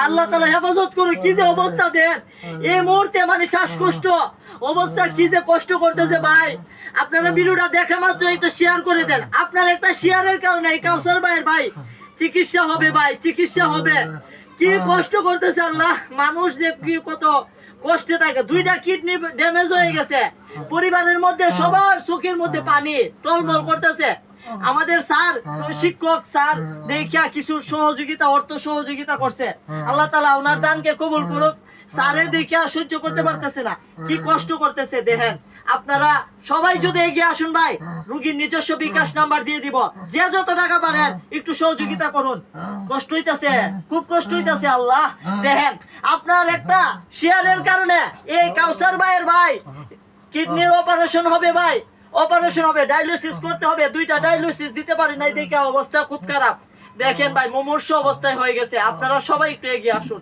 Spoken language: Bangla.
আল্লাহ তাআলা হেফাজত করুন। কি যে অবস্থা দেন এই মুহূর্তে, মানে শ্বাসকষ্ট অবস্থা, কি যে কষ্ট করতেছে ভাই। আপনারা ভিডিওটা দেখা মাত্র একটা শেয়ার করে দেন। আপনার একটা শেয়ারের কারণে এই কাউসার ভাইয়ের ভাই চিকিৎসা হবে, ভাই চিকিৎসা হবে। কি কষ্ট করতেছে আল্লাহ, মানুষ যে কি কত কষ্টে থাকে। 2টা কিডনি ড্যামেজ হয়ে গেছে, পরিবারের মধ্যে সবার চোখের মধ্যে পানি টলমল করতেছে। আমাদের স্যার শিক্ষক স্যার দেখা কিছু সহযোগিতা, অর্থ সহযোগিতা করছে। আল্লাহ তাআলা ওনার দানকে কবুল করুক। স্যারে দেখে সহ্য করতে পারতেছে না, কি কষ্ট করতেছে দেখেন। আপনারা সবাই যদি এগিয়ে আসুন ভাই, রোগীর নিজস্ব বিকাশ নাম্বার দিয়ে দিব, যে যত টাকা পারেন একটু সহযোগিতা করুন। কষ্ট হইতাছে, খুব কষ্ট হইতাছে আল্লাহ। দেখেন আপনার একটা শেয়ারের কারণে এই কাউসার ভাইয়ের ভাই কিডনির অপারেশন হবে, ভাই অপারেশন হবে, ডায়ালিসিস করতে হবে। 2টা ডায়ালিসিস দিতে পারি নাই দেখে অবস্থা খুব খারাপ। দেখেন ভাই মুমূর্ষু অবস্থায় হয়ে গেছে। আপনারা সবাই একটু এগিয়ে আসুন।